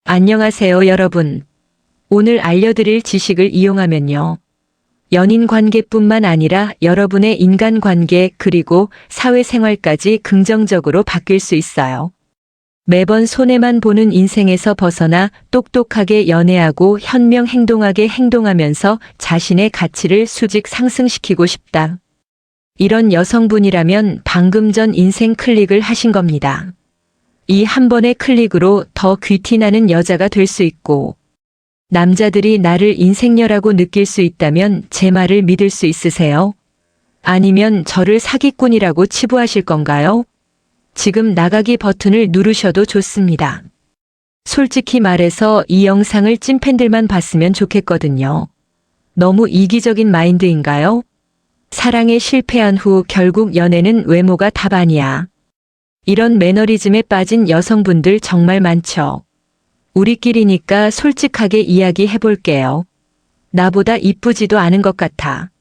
안녕하세요, 여러분. 오늘 알려드릴 지식을 이용하면요. 연인 관계뿐만 아니라 여러분의 인간관계 그리고 사회생활까지 긍정적으로 바뀔 수 있어요. 매번 손해만 보는 인생에서 벗어나 똑똑하게 연애하고 현명 행동하게 행동하면서 자신의 가치를 수직 상승시키고 싶다. 이런 여성분이라면 방금 전 인생 클릭을 하신 겁니다. 이 한 번의 클릭으로 더 귀티나는 여자가 될 수 있고, 남자들이 나를 인생녀라고 느낄 수 있다면 제 말을 믿을 수 있으세요? 아니면 저를 사기꾼이라고 치부하실 건가요? 지금 나가기 버튼을 누르셔도 좋습니다. 솔직히 말해서 이 영상을 찐팬들만 봤으면 좋겠거든요. 너무 이기적인 마인드인가요? 사랑에 실패한 후 결국 연애는 외모가 답 아니야. 이런 매너리즘에 빠진 여성분들 정말 많죠. 우리끼리니까 솔직하게 이야기해 볼게요. 나보다 이쁘지도 않은 것 같아.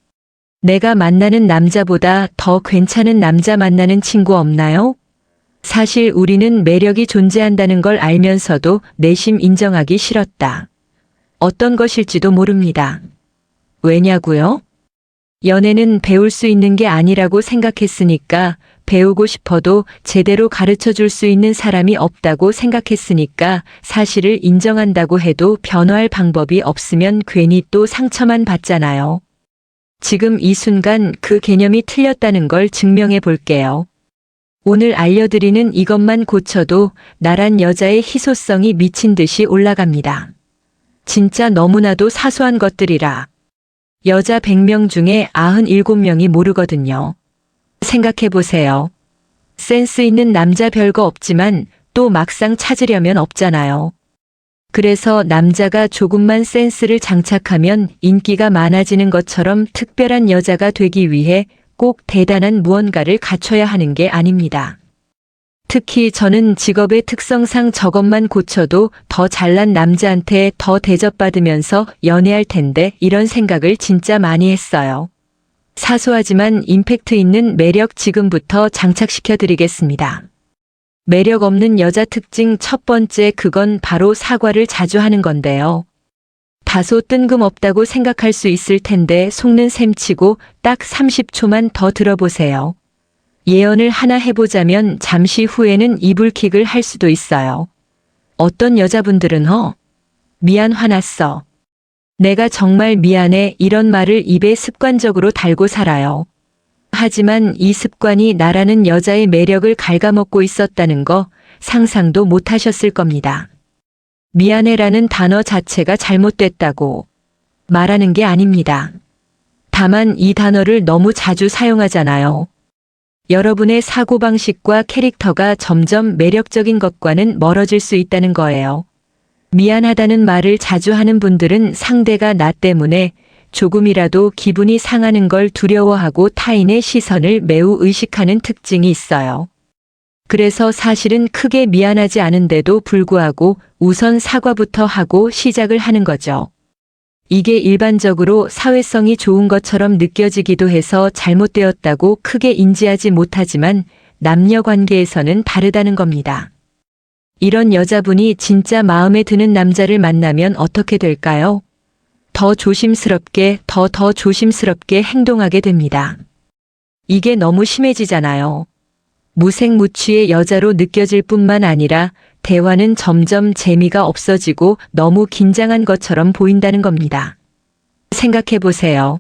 내가 만나는 남자보다 더 괜찮은 남자 만나는 친구 없나요? 사실 우리는 매력이 존재한다는 걸 알면서도 내심 인정하기 싫었다. 어떤 것일지도 모릅니다. 왜냐고요? 연애는 배울 수 있는 게 아니라고 생각했으니까, 배우고 싶어도 제대로 가르쳐 줄 수 있는 사람이 없다고 생각했으니까, 사실을 인정한다고 해도 변화할 방법이 없으면 괜히 또 상처만 받잖아요. 지금 이 순간 그 개념이 틀렸다는 걸 증명해 볼게요. 오늘 알려드리는 이것만 고쳐도 나란 여자의 희소성이 미친 듯이 올라갑니다. 진짜 너무나도 사소한 것들이라 여자 100명 중에 97명이 모르거든요. 생각해보세요. 센스 있는 남자 별거 없지만 또 막상 찾으려면 없잖아요. 그래서 남자가 조금만 센스를 장착하면 인기가 많아지는 것처럼 특별한 여자가 되기 위해 꼭 대단한 무언가를 갖춰야 하는 게 아닙니다. 특히 저는 직업의 특성상 저것만 고쳐도 더 잘난 남자한테 더 대접받으면서 연애할 텐데 이런 생각을 진짜 많이 했어요. 사소하지만 임팩트 있는 매력 지금부터 장착시켜 드리겠습니다. 매력 없는 여자 특징 첫 번째, 그건 바로 사과를 자주 하는 건데요. 다소 뜬금없다고 생각할 수 있을 텐데 속는 셈치고 딱 30초만 더 들어보세요. 예언을 하나 해보자면 잠시 후에는 이불킥을 할 수도 있어요. 어떤 여자분들은 미안, 화났어. 내가 정말 미안해, 이런 말을 입에 습관적으로 달고 살아요. 하지만 이 습관이 나라는 여자의 매력을 갉아먹고 있었다는 거 상상도 못 하셨을 겁니다. 미안해라는 단어 자체가 잘못됐다고 말하는 게 아닙니다. 다만 이 단어를 너무 자주 사용하잖아요. 여러분의 사고방식과 캐릭터가 점점 매력적인 것과는 멀어질 수 있다는 거예요. 미안하다는 말을 자주 하는 분들은 상대가 나 때문에 조금이라도 기분이 상하는 걸 두려워하고 타인의 시선을 매우 의식하는 특징이 있어요. 그래서 사실은 크게 미안하지 않은데도 불구하고 우선 사과부터 하고 시작을 하는 거죠. 이게 일반적으로 사회성이 좋은 것처럼 느껴지기도 해서 잘못되었다고 크게 인지하지 못하지만 남녀 관계에서는 다르다는 겁니다. 이런 여자분이 진짜 마음에 드는 남자를 만나면 어떻게 될까요? 더 조심스럽게, 더 조심스럽게 행동하게 됩니다. 이게 너무 심해지잖아요. 무색무취의 여자로 느껴질 뿐만 아니라 대화는 점점 재미가 없어지고 너무 긴장한 것처럼 보인다는 겁니다. 생각해보세요.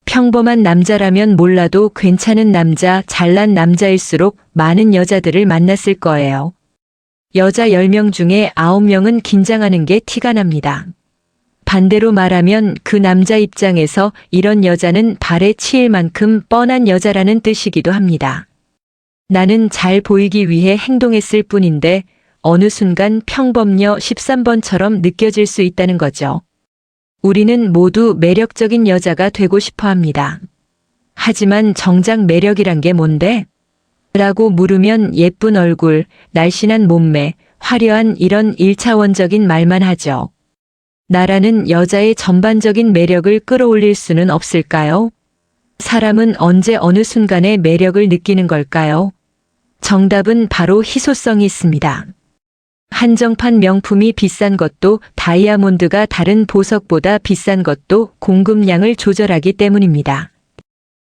평범한 남자라면 몰라도 괜찮은 남자, 잘난 남자일수록 많은 여자들을 만났을 거예요. 여자 10명 중에 9명은 긴장하는 게 티가 납니다. 반대로 말하면 그 남자 입장에서 이런 여자는 발에 치일 만큼 뻔한 여자라는 뜻이기도 합니다. 나는 잘 보이기 위해 행동했을 뿐인데 어느 순간 평범녀 13번처럼 느껴질 수 있다는 거죠. 우리는 모두 매력적인 여자가 되고 싶어 합니다. 하지만 정작 매력이란 게 뭔데? 라고 물으면 예쁜 얼굴, 날씬한 몸매, 화려한 이런 1차원적인 말만 하죠. 나라는 여자의 전반적인 매력을 끌어올릴 수는 없을까요? 사람은 언제 어느 순간에 매력을 느끼는 걸까요? 정답은 바로 희소성이 있습니다. 한정판 명품이 비싼 것도 다이아몬드가 다른 보석보다 비싼 것도 공급량을 조절하기 때문입니다.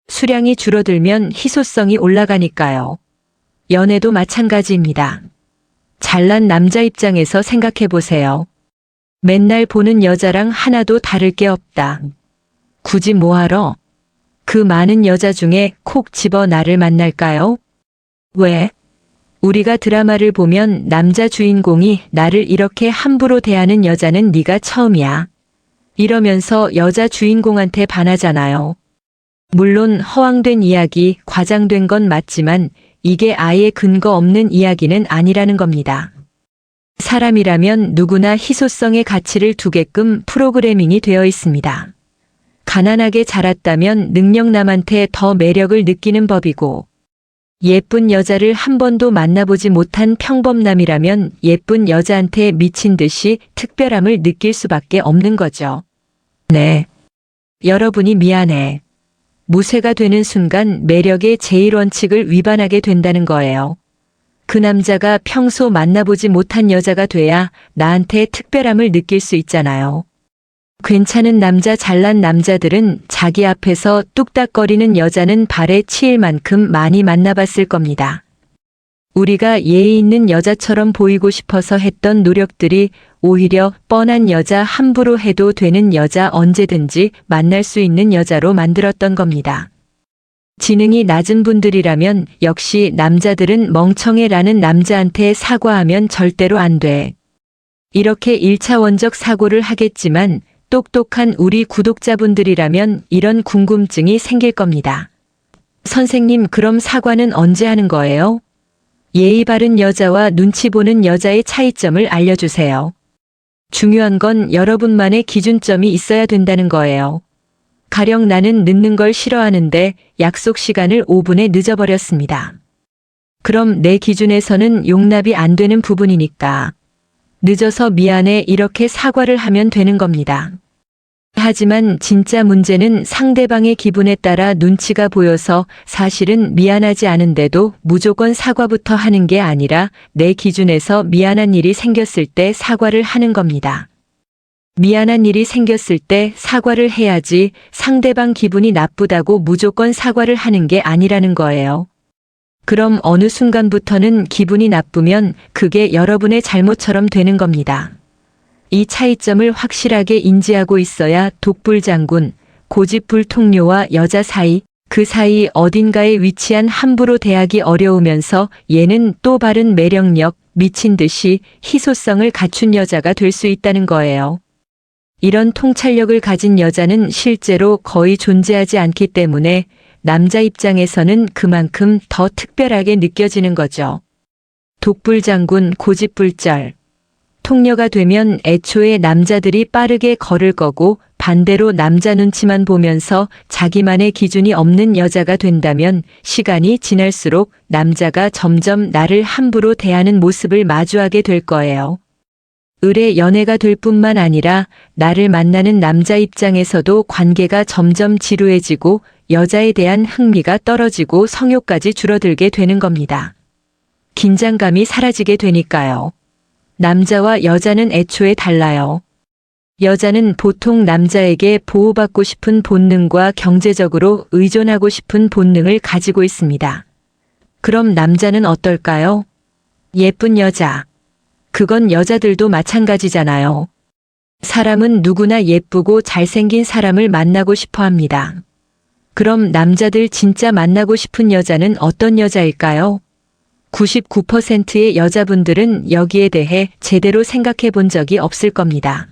수량이 줄어들면 희소성이 올라가니까요. 연애도 마찬가지입니다. 잘난 남자 입장에서 생각해 보세요. 맨날 보는 여자랑 하나도 다를 게 없다. 굳이 뭐하러? 그 많은 여자 중에 콕 집어 나를 만날까요? 왜? 우리가 드라마를 보면 남자 주인공이 나를 이렇게 함부로 대하는 여자는 네가 처음이야. 이러면서 여자 주인공한테 반하잖아요. 물론 허황된 이야기, 과장된 건 맞지만 이게 아예 근거 없는 이야기는 아니라는 겁니다. 사람이라면 누구나 희소성의 가치를 두게끔 프로그래밍이 되어 있습니다. 가난하게 자랐다면 능력남한테 더 매력을 느끼는 법이고, 예쁜 여자를 한 번도 만나보지 못한 평범남이라면 예쁜 여자한테 미친 듯이 특별함을 느낄 수밖에 없는 거죠. 네. 여러분이 미안해. 무쇠가 되는 순간 매력의 제1원칙을 위반하게 된다는 거예요. 그 남자가 평소 만나보지 못한 여자가 돼야 나한테 특별함을 느낄 수 있잖아요. 괜찮은 남자, 잘난 남자들은 자기 앞에서 뚝딱거리는 여자는 발에 치일 만큼 많이 만나봤을 겁니다. 우리가 예의 있는 여자처럼 보이고 싶어서 했던 노력들이 오히려 뻔한 여자, 함부로 해도 되는 여자, 언제든지 만날 수 있는 여자로 만들었던 겁니다. 지능이 낮은 분들이라면 역시 남자들은 멍청해라는 남자한테 사과하면 절대로 안 돼. 이렇게 1차원적 사고를 하겠지만 똑똑한 우리 구독자분들이라면 이런 궁금증이 생길 겁니다. 선생님, 그럼 사과는 언제 하는 거예요? 예의 바른 여자와 눈치 보는 여자의 차이점을 알려주세요. 중요한 건 여러분만의 기준점이 있어야 된다는 거예요. 가령 나는 늦는 걸 싫어하는데 약속 시간을 5분에 늦어버렸습니다. 그럼 내 기준에서는 용납이 안 되는 부분이니까 늦어서 미안해 이렇게 사과를 하면 되는 겁니다. 하지만 진짜 문제는 상대방의 기분에 따라 눈치가 보여서 사실은 미안하지 않은데도 무조건 사과부터 하는 게 아니라 내 기준에서 미안한 일이 생겼을 때 사과를 하는 겁니다. 미안한 일이 생겼을 때 사과를 해야지 상대방 기분이 나쁘다고 무조건 사과를 하는 게 아니라는 거예요. 그럼 어느 순간부터는 기분이 나쁘면 그게 여러분의 잘못처럼 되는 겁니다. 이 차이점을 확실하게 인지하고 있어야 독불장군, 고집불통료와 여자 사이, 그 사이 어딘가에 위치한 함부로 대하기 어려우면서 얘는 또 바른 매력력, 미친 듯이 희소성을 갖춘 여자가 될 수 있다는 거예요. 이런 통찰력을 가진 여자는 실제로 거의 존재하지 않기 때문에 남자 입장에서는 그만큼 더 특별하게 느껴지는 거죠. 독불장군, 고집불절. 통녀가 되면 애초에 남자들이 빠르게 걸을 거고 반대로 남자 눈치만 보면서 자기만의 기준이 없는 여자가 된다면 시간이 지날수록 남자가 점점 나를 함부로 대하는 모습을 마주하게 될 거예요. 을의 연애가 될 뿐만 아니라 나를 만나는 남자 입장에서도 관계가 점점 지루해지고 여자에 대한 흥미가 떨어지고 성욕까지 줄어들게 되는 겁니다. 긴장감이 사라지게 되니까요. 남자와 여자는 애초에 달라요. 여자는 보통 남자에게 보호받고 싶은 본능과 경제적으로 의존하고 싶은 본능을 가지고 있습니다. 그럼 남자는 어떨까요? 예쁜 여자. 그건 여자들도 마찬가지잖아요. 사람은 누구나 예쁘고 잘생긴 사람을 만나고 싶어 합니다. 그럼 남자들 진짜 만나고 싶은 여자는 어떤 여자일까요? 99%의 여자분들은 여기에 대해 제대로 생각해 본 적이 없을 겁니다.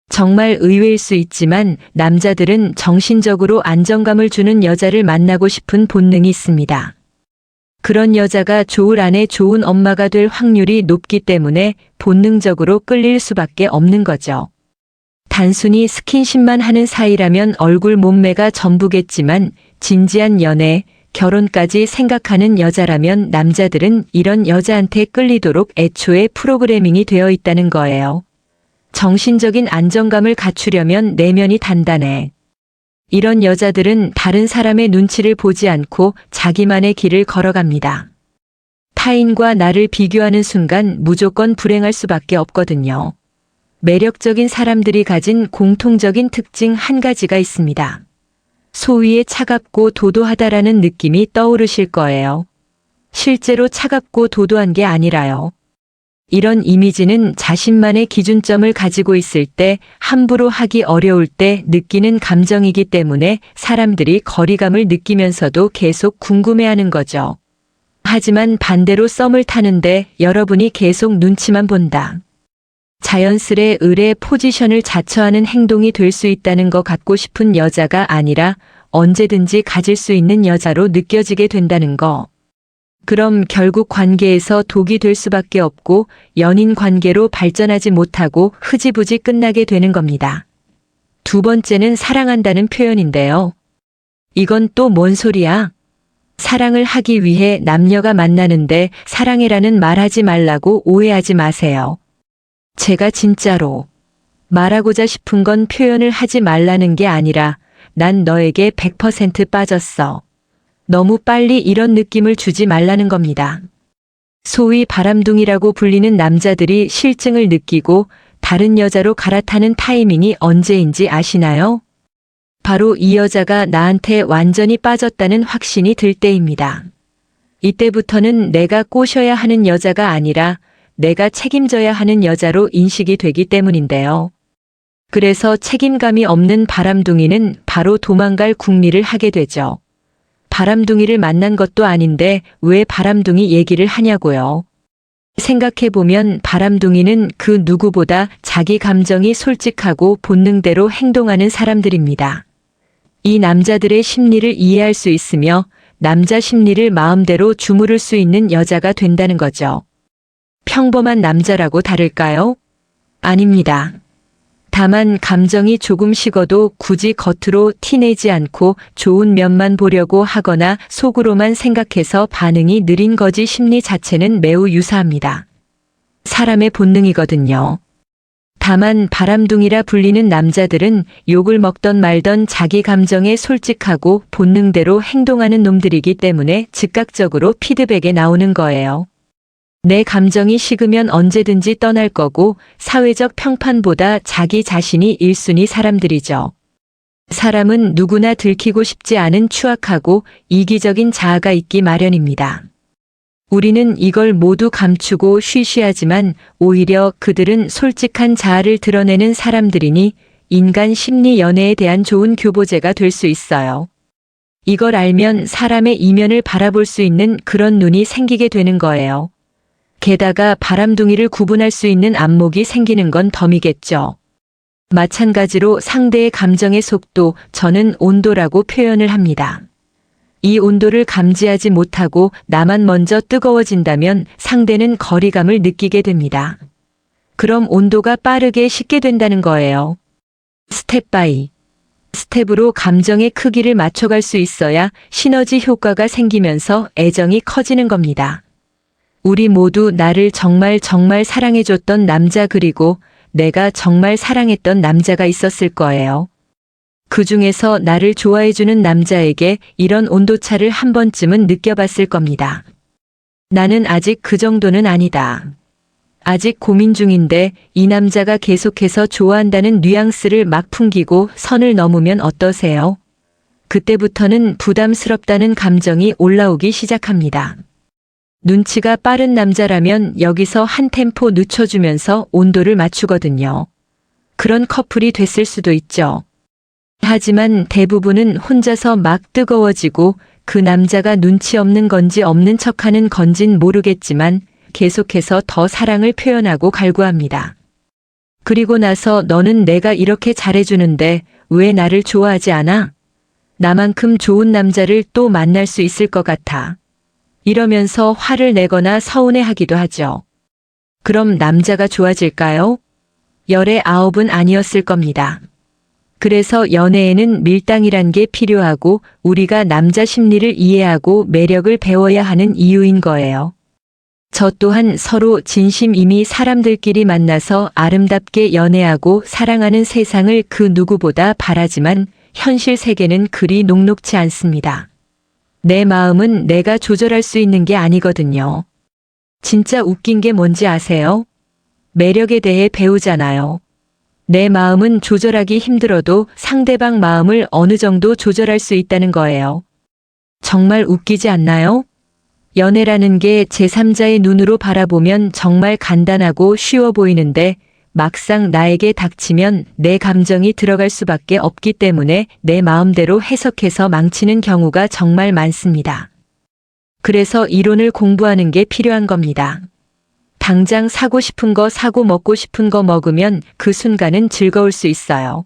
정말 의외일 수 있지만 남자들은 정신적으로 안정감을 주는 여자를 만나고 싶은 본능이 있습니다. 그런 여자가 좋을 아내, 좋은 엄마가 될 확률이 높기 때문에 본능적으로 끌릴 수밖에 없는 거죠. 단순히 스킨십만 하는 사이라면 얼굴 몸매가 전부겠지만 진지한 연애, 결혼까지 생각하는 여자라면 남자들은 이런 여자한테 끌리도록 애초에 프로그래밍이 되어 있다는 거예요. 정신적인 안정감을 갖추려면 내면이 단단해. 이런 여자들은 다른 사람의 눈치를 보지 않고 자기만의 길을 걸어갑니다. 타인과 나를 비교하는 순간 무조건 불행할 수밖에 없거든요. 매력적인 사람들이 가진 공통적인 특징 한 가지가 있습니다. 소위에 차갑고 도도하다라는 느낌이 떠오르실 거예요. 실제로 차갑고 도도한 게 아니라요. 이런 이미지는 자신만의 기준점을 가지고 있을 때, 함부로 하기 어려울 때 느끼는 감정이기 때문에 사람들이 거리감을 느끼면서도 계속 궁금해하는 거죠. 하지만 반대로 썸을 타는데 여러분이 계속 눈치만 본다. 자연스레 을의 포지션을 자처하는 행동이 될 수 있다는 거 갖고 싶은 여자가 아니라 언제든지 가질 수 있는 여자로 느껴지게 된다는 거. 그럼 결국 관계에서 독이 될 수밖에 없고 연인 관계로 발전하지 못하고 흐지부지 끝나게 되는 겁니다. 두 번째는 사랑한다는 표현인데요. 이건 또 뭔 소리야? 사랑을 하기 위해 남녀가 만나는데 사랑해라는 말하지 말라고 오해하지 마세요. 제가 진짜로 말하고자 싶은 건 표현을 하지 말라는 게 아니라 난 너에게 100% 빠졌어. 너무 빨리 이런 느낌을 주지 말라는 겁니다. 소위 바람둥이라고 불리는 남자들이 실증을 느끼고 다른 여자로 갈아타는 타이밍이 언제인지 아시나요? 바로 이 여자가 나한테 완전히 빠졌다는 확신이 들 때입니다. 이때부터는 내가 꼬셔야 하는 여자가 아니라 내가 책임져야 하는 여자로 인식이 되기 때문인데요. 그래서 책임감이 없는 바람둥이는 바로 도망갈 궁리를 하게 되죠. 바람둥이를 만난 것도 아닌데 왜 바람둥이 얘기를 하냐고요. 생각해보면 바람둥이는 그 누구보다 자기 감정이 솔직하고 본능대로 행동하는 사람들입니다. 이 남자들의 심리를 이해할 수 있으며 남자 심리를 마음대로 주무를 수 있는 여자가 된다는 거죠. 평범한 남자라고 다를까요? 아닙니다. 다만 감정이 조금 식어도 굳이 겉으로 티내지 않고 좋은 면만 보려고 하거나 속으로만 생각해서 반응이 느린 거지 심리 자체는 매우 유사합니다. 사람의 본능이거든요. 다만 바람둥이라 불리는 남자들은 욕을 먹던 말던 자기 감정에 솔직하고 본능대로 행동하는 놈들이기 때문에 즉각적으로 피드백에 나오는 거예요. 내 감정이 식으면 언제든지 떠날 거고 사회적 평판보다 자기 자신이 1순위 사람들이죠. 사람은 누구나 들키고 싶지 않은 추악하고 이기적인 자아가 있기 마련입니다. 우리는 이걸 모두 감추고 쉬쉬하지만 오히려 그들은 솔직한 자아를 드러내는 사람들이니 인간 심리 연애에 대한 좋은 교보제가 될 수 있어요. 이걸 알면 사람의 이면을 바라볼 수 있는 그런 눈이 생기게 되는 거예요. 게다가 바람둥이를 구분할 수 있는 안목이 생기는 건 덤이겠죠. 마찬가지로 상대의 감정의 속도, 저는 온도라고 표현을 합니다. 이 온도를 감지하지 못하고 나만 먼저 뜨거워진다면 상대는 거리감을 느끼게 됩니다. 그럼 온도가 빠르게 식게 된다는 거예요. 스텝 바이 스텝으로 감정의 크기를 맞춰갈 수 있어야 시너지 효과가 생기면서 애정이 커지는 겁니다. 우리 모두 나를 정말 사랑해줬던 남자 그리고 내가 정말 사랑했던 남자가 있었을 거예요. 그 중에서 나를 좋아해주는 남자에게 이런 온도차를 한 번쯤은 느껴봤을 겁니다. 나는 아직 그 정도는 아니다. 아직 고민 중인데 이 남자가 계속해서 좋아한다는 뉘앙스를 막 풍기고 선을 넘으면 어떠세요? 그때부터는 부담스럽다는 감정이 올라오기 시작합니다. 눈치가 빠른 남자라면 여기서 한 템포 늦춰주면서 온도를 맞추거든요. 그런 커플이 됐을 수도 있죠. 하지만 대부분은 혼자서 막 뜨거워지고 그 남자가 눈치 없는 건지 없는 척하는 건진 모르겠지만 계속해서 더 사랑을 표현하고 갈구합니다. 그리고 나서 너는 내가 이렇게 잘해주는데 왜 나를 좋아하지 않아? 나만큼 좋은 남자를 또 만날 수 있을 것 같아. 이러면서 화를 내거나 서운해하기도 하죠. 그럼 남자가 좋아질까요? 열의 9은 아니었을 겁니다. 그래서 연애에는 밀당이란 게 필요하고 우리가 남자 심리를 이해하고 매력을 배워야 하는 이유인 거예요. 저 또한 서로 진심이미 사람들끼리 만나서 아름답게 연애하고 사랑하는 세상을 그 누구보다 바라지만 현실 세계는 그리 녹록지 않습니다. 내 마음은 내가 조절할 수 있는 게 아니거든요. 진짜 웃긴 게 뭔지 아세요? 매력에 대해 배우잖아요. 내 마음은 조절하기 힘들어도 상대방 마음을 어느 정도 조절할 수 있다는 거예요. 정말 웃기지 않나요? 연애라는 게 제3자의 눈으로 바라보면 정말 간단하고 쉬워 보이는데 막상 나에게 닥치면 내 감정이 들어갈 수밖에 없기 때문에 내 마음대로 해석해서 망치는 경우가 정말 많습니다. 그래서 이론을 공부하는 게 필요한 겁니다. 당장 사고 싶은 거 사고 먹고 싶은 거 먹으면 그 순간은 즐거울 수 있어요.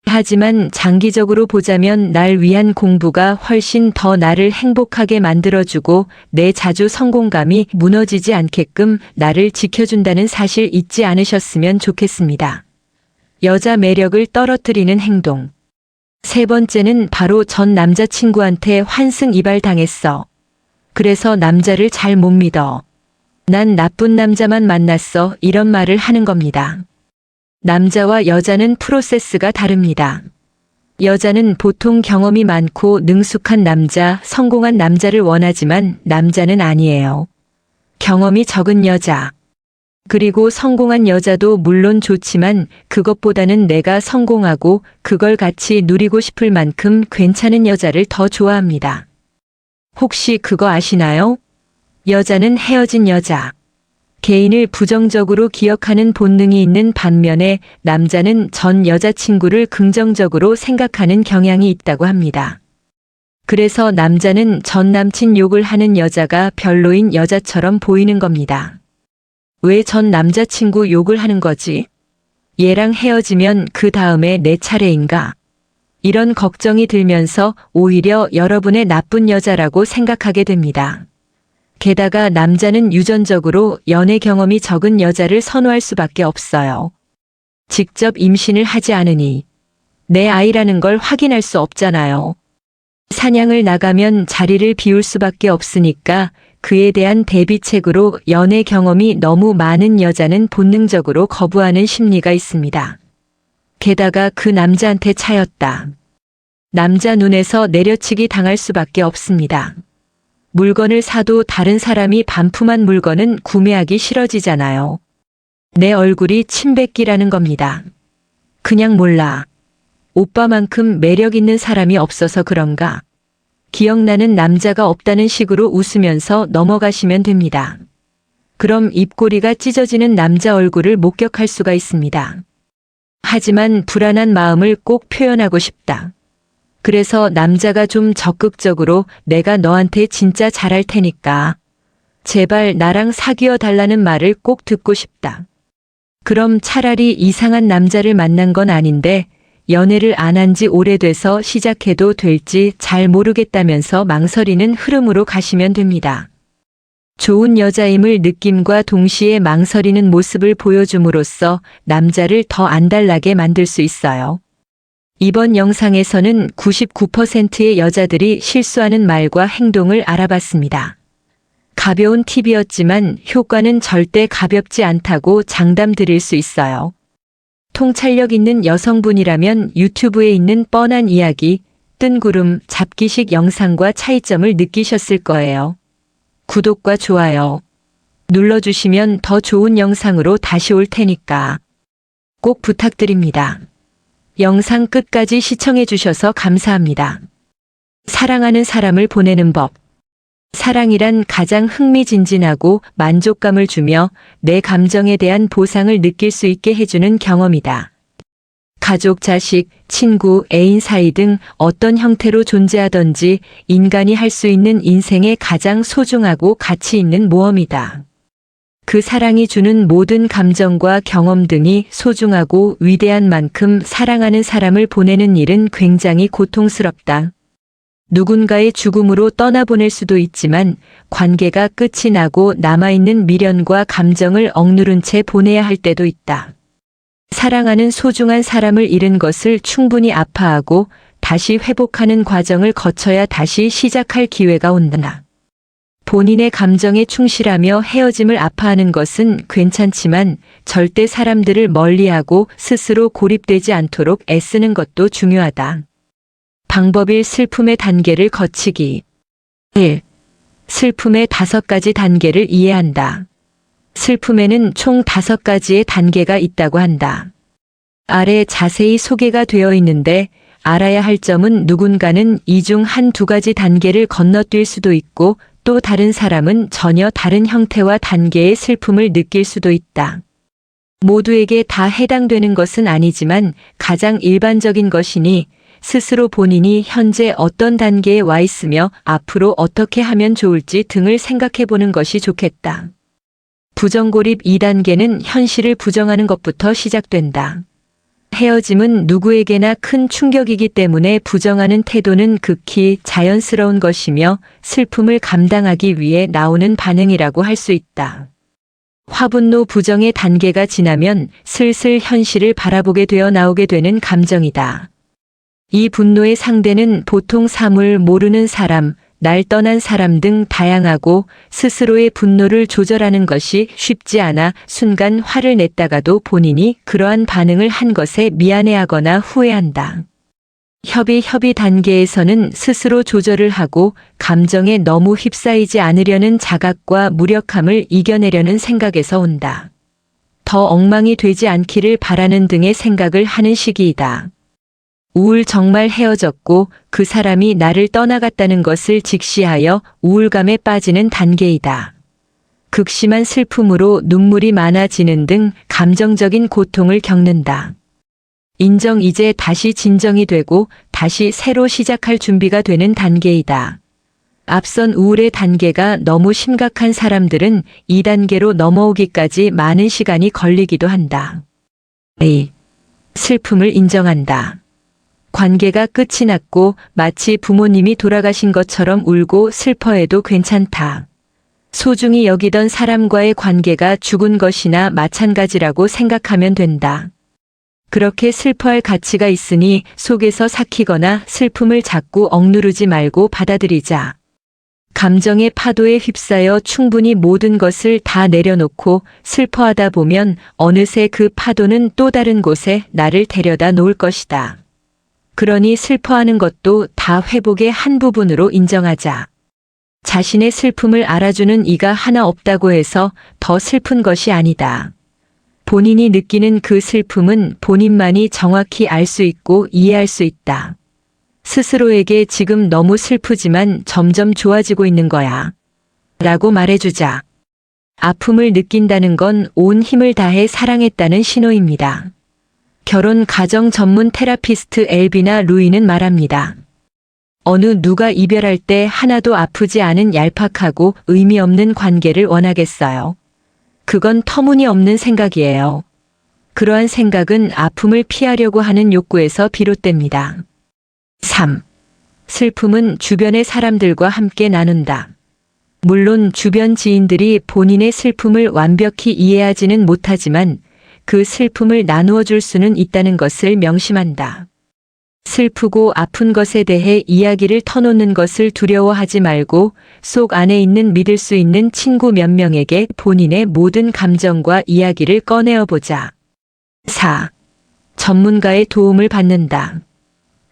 하지만 장기적으로 보자면 날 위한 공부가 훨씬 더 나를 행복하게 만들어주고 내 자주 성공감이 무너지지 않게끔 나를 지켜준다는 사실 잊지 않으셨으면 좋겠습니다. 여자 매력을 떨어뜨리는 행동. 세 번째는 바로 전 남자친구한테 환승이발 당했어. 그래서 남자를 잘 못 믿어. 난 나쁜 남자만 만났어. 이런 말을 하는 겁니다. 남자와 여자는 프로세스가 다릅니다. 여자는 보통 경험이 많고 능숙한 남자, 성공한 남자를 원하지만 남자는 아니에요. 경험이 적은 여자. 그리고 성공한 여자도 물론 좋지만 그것보다는 내가 성공하고 그걸 같이 누리고 싶을 만큼 괜찮은 여자를 더 좋아합니다. 혹시 그거 아시나요? 여자는 헤어진 여자. 개인을 부정적으로 기억하는 본능이 있는 반면에 남자는 전 여자친구를 긍정적으로 생각하는 경향이 있다고 합니다. 그래서 남자는 전 남친 욕을 하는 여자가 별로인 여자처럼 보이는 겁니다. 왜 전 남자친구 욕을 하는 거지? 얘랑 헤어지면 그 다음에 내 차례인가? 이런 걱정이 들면서 오히려 여러분의 나쁜 여자라고 생각하게 됩니다. 게다가 남자는 유전적으로 연애 경험이 적은 여자를 선호할 수밖에 없어요. 직접 임신을 하지 않으니 내 아이라는 걸 확인할 수 없잖아요. 사냥을 나가면 자리를 비울 수밖에 없으니까 그에 대한 대비책으로 연애 경험이 너무 많은 여자는 본능적으로 거부하는 심리가 있습니다. 게다가 그 남자한테 차였다. 남자 눈에서 내려치기 당할 수밖에 없습니다. 물건을 사도 다른 사람이 반품한 물건은 구매하기 싫어지잖아요. 내 얼굴이 침뱉기라는 겁니다. 그냥 몰라. 오빠만큼 매력 있는 사람이 없어서 그런가? 기억나는 남자가 없다는 식으로 웃으면서 넘어가시면 됩니다. 그럼 입꼬리가 찢어지는 남자 얼굴을 목격할 수가 있습니다. 하지만 불안한 마음을 꼭 표현하고 싶다. 그래서 남자가 좀 적극적으로 내가 너한테 진짜 잘할 테니까 제발 나랑 사귀어 달라는 말을 꼭 듣고 싶다. 그럼 차라리 이상한 남자를 만난 건 아닌데 연애를 안 한 지 오래돼서 시작해도 될지 잘 모르겠다면서 망설이는 흐름으로 가시면 됩니다. 좋은 여자임을 느낌과 동시에 망설이는 모습을 보여줌으로써 남자를 더 안달나게 만들 수 있어요. 이번 영상에서는 99%의 여자들이 실수하는 말과 행동을 알아봤습니다. 가벼운 팁이었지만 효과는 절대 가볍지 않다고 장담 드릴 수 있어요. 통찰력 있는 여성분이라면 유튜브에 있는 뻔한 이야기, 뜬구름, 잡기식 영상과 차이점을 느끼셨을 거예요. 구독과 좋아요 눌러주시면 더 좋은 영상으로 다시 올 테니까 꼭 부탁드립니다. 영상 끝까지 시청해 주셔서 감사합니다. 사랑하는 사람을 보내는 법. 사랑이란 가장 흥미진진하고 만족감을 주며 내 감정에 대한 보상을 느낄 수 있게 해주는 경험이다. 가족, 자식, 친구, 애인 사이 등 어떤 형태로 존재하던지 인간이 할 수 있는 인생의 가장 소중하고 가치 있는 모험이다. 그 사랑이 주는 모든 감정과 경험 등이 소중하고 위대한 만큼 사랑하는 사람을 보내는 일은 굉장히 고통스럽다. 누군가의 죽음으로 떠나보낼 수도 있지만 관계가 끝이 나고 남아있는 미련과 감정을 억누른 채 보내야 할 때도 있다. 사랑하는 소중한 사람을 잃은 것을 충분히 아파하고 다시 회복하는 과정을 거쳐야 다시 시작할 기회가 온다. 본인의 감정에 충실하며 헤어짐을 아파하는 것은 괜찮지만 절대 사람들을 멀리하고 스스로 고립되지 않도록 애쓰는 것도 중요하다. 방법 1. 슬픔의 단계를 거치기. 1. 슬픔의 5가지 단계를 이해한다. 슬픔에는 총 5가지의 단계가 있다고 한다. 아래 자세히 소개가 되어 있는데 알아야 할 점은 누군가는 이 중 한두 가지 단계를 건너뛸 수도 있고 또 다른 사람은 전혀 다른 형태와 단계의 슬픔을 느낄 수도 있다. 모두에게 다 해당되는 것은 아니지만 가장 일반적인 것이니 스스로 본인이 현재 어떤 단계에 와 있으며 앞으로 어떻게 하면 좋을지 등을 생각해 보는 것이 좋겠다. 부정고립 2단계는 현실을 부정하는 것부터 시작된다. 헤어짐은 누구에게나 큰 충격이기 때문에 부정하는 태도는 극히 자연스러운 것이며 슬픔을 감당하기 위해 나오는 반응이라고 할 수 있다. 화분노 부정의 단계가 지나면 슬슬 현실을 바라보게 되어 나오게 되는 감정이다. 이 분노의 상대는 보통 사물, 모르는 사람, 날 떠난 사람 등 다양하고 스스로의 분노를 조절하는 것이 쉽지 않아 순간 화를 냈다가도 본인이 그러한 반응을 한 것에 미안해하거나 후회한다. 협의 단계에서는 스스로 조절을 하고 감정에 너무 휩싸이지 않으려는 자각과 무력함을 이겨내려는 생각에서 온다. 더 엉망이 되지 않기를 바라는 등의 생각을 하는 시기이다. 우울 정말 헤어졌고 그 사람이 나를 떠나갔다는 것을 직시하여 우울감에 빠지는 단계이다. 극심한 슬픔으로 눈물이 많아지는 등 감정적인 고통을 겪는다. 인정 이제 다시 진정이 되고 다시 새로 시작할 준비가 되는 단계이다. 앞선 우울의 단계가 너무 심각한 사람들은 2단계로 넘어오기까지 많은 시간이 걸리기도 한다. A. 슬픔을 인정한다. 관계가 끝이 났고 마치 부모님이 돌아가신 것처럼 울고 슬퍼해도 괜찮다. 소중히 여기던 사람과의 관계가 죽은 것이나 마찬가지라고 생각하면 된다. 그렇게 슬퍼할 가치가 있으니 속에서 삭히거나 슬픔을 자꾸 억누르지 말고 받아들이자. 감정의 파도에 휩싸여 충분히 모든 것을 다 내려놓고 슬퍼하다 보면 어느새 그 파도는 또 다른 곳에 나를 데려다 놓을 것이다. 그러니 슬퍼하는 것도 다 회복의 한 부분으로 인정하자. 자신의 슬픔을 알아주는 이가 하나 없다고 해서 더 슬픈 것이 아니다. 본인이 느끼는 그 슬픔은 본인만이 정확히 알 수 있고 이해할 수 있다. 스스로에게 지금 너무 슬프지만 점점 좋아지고 있는 거야. 라고 말해주자. 아픔을 느낀다는 건 온 힘을 다해 사랑했다는 신호입니다. 결혼 가정 전문 테라피스트 엘비나 루이는 말합니다. 어느 누가 이별할 때 하나도 아프지 않은 얄팍하고 의미 없는 관계를 원하겠어요. 그건 터무니없는 생각이에요. 그러한 생각은 아픔을 피하려고 하는 욕구에서 비롯됩니다. 3. 슬픔은 주변의 사람들과 함께 나눈다. 물론 주변 지인들이 본인의 슬픔을 완벽히 이해하지는 못하지만 그 슬픔을 나누어 줄 수는 있다는 것을 명심한다. 슬프고 아픈 것에 대해 이야기를 터놓는 것을 두려워하지 말고 속 안에 있는 믿을 수 있는 친구 몇 명에게 본인의 모든 감정과 이야기를 꺼내어 보자. 4. 전문가의 도움을 받는다.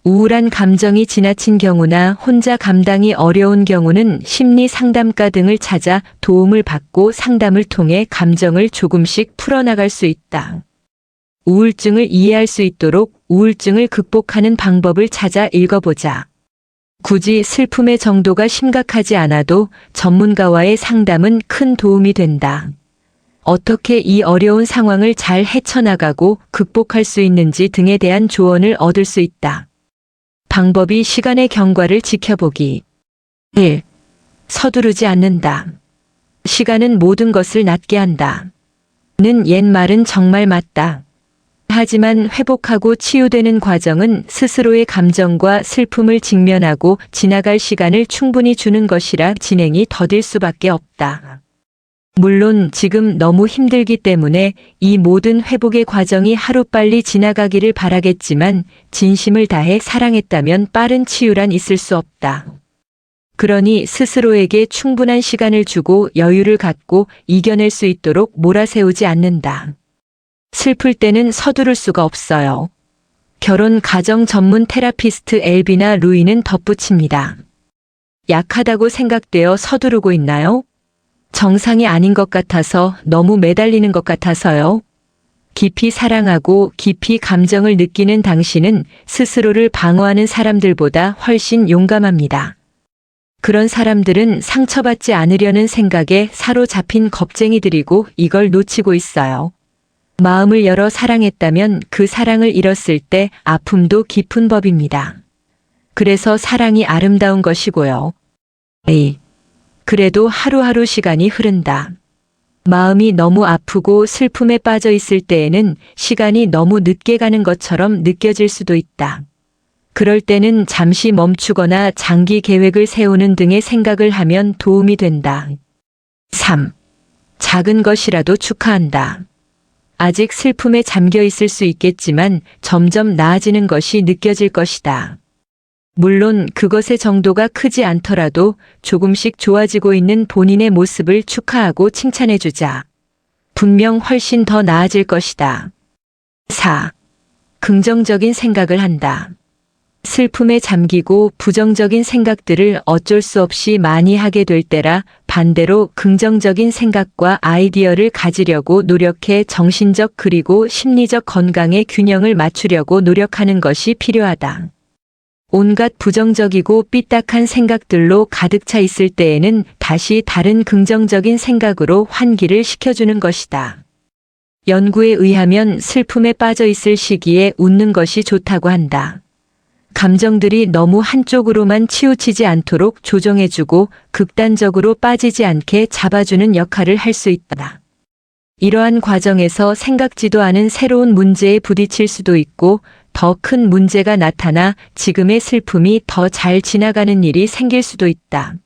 우울한 감정이 지나친 경우나 혼자 감당이 어려운 경우는 심리 상담가 등을 찾아 도움을 받고 상담을 통해 감정을 조금씩 풀어나갈 수 있다. 우울증을 이해할 수 있도록 우울증을 극복하는 방법을 찾아 읽어보자. 굳이 슬픔의 정도가 심각하지 않아도 전문가와의 상담은 큰 도움이 된다. 어떻게 이 어려운 상황을 잘 헤쳐나가고 극복할 수 있는지 등에 대한 조언을 얻을 수 있다. 방법이 시간의 경과를 지켜보기. 1. 서두르지 않는다. 시간은 모든 것을 낫게 한다. 는 옛말은 정말 맞다. 하지만 회복하고 치유되는 과정은 스스로의 감정과 슬픔을 직면하고 지나갈 시간을 충분히 주는 것이라 진행이 더딜 수밖에 없다. 물론 지금 너무 힘들기 때문에 이 모든 회복의 과정이 하루빨리 지나가기를 바라겠지만 진심을 다해 사랑했다면 빠른 치유란 있을 수 없다. 그러니 스스로에게 충분한 시간을 주고 여유를 갖고 이겨낼 수 있도록 몰아세우지 않는다. 슬플 때는 서두를 수가 없어요. 결혼 가정 전문 테라피스트 엘비나 루이는 덧붙입니다. 약하다고 생각되어 서두르고 있나요? 정상이 아닌 것 같아서 너무 매달리는 것 같아서요. 깊이 사랑하고 깊이 감정을 느끼는 당신은 스스로를 방어하는 사람들보다 훨씬 용감합니다. 그런 사람들은 상처받지 않으려는 생각에 사로잡힌 겁쟁이들이고 이걸 놓치고 있어요. 마음을 열어 사랑했다면 그 사랑을 잃었을 때 아픔도 깊은 법입니다. 그래서 사랑이 아름다운 것이고요. 그래도 하루하루 시간이 흐른다. 마음이 너무 아프고 슬픔에 빠져 있을 때에는 시간이 너무 늦게 가는 것처럼 느껴질 수도 있다. 그럴 때는 잠시 멈추거나 장기 계획을 세우는 등의 생각을 하면 도움이 된다. 3. 작은 것이라도 축하한다. 아직 슬픔에 잠겨 있을 수 있겠지만 점점 나아지는 것이 느껴질 것이다. 물론 그것의 정도가 크지 않더라도 조금씩 좋아지고 있는 본인의 모습을 축하하고 칭찬해주자. 분명 훨씬 더 나아질 것이다. 4. 긍정적인 생각을 한다. 슬픔에 잠기고 부정적인 생각들을 어쩔 수 없이 많이 하게 될 때라 반대로 긍정적인 생각과 아이디어를 가지려고 노력해 정신적 그리고 심리적 건강의 균형을 맞추려고 노력하는 것이 필요하다. 온갖 부정적이고 삐딱한 생각들로 가득 차 있을 때에는 다시 다른 긍정적인 생각으로 환기를 시켜주는 것이다. 연구에 의하면 슬픔에 빠져 있을 시기에 웃는 것이 좋다고 한다. 감정들이 너무 한쪽으로만 치우치지 않도록 조정해주고 극단적으로 빠지지 않게 잡아주는 역할을 할 수 있다. 이러한 과정에서 생각지도 않은 새로운 문제에 부딪힐 수도 있고 더 큰 문제가 나타나 지금의 슬픔이 더 잘 지나가는 일이 생길 수도 있다.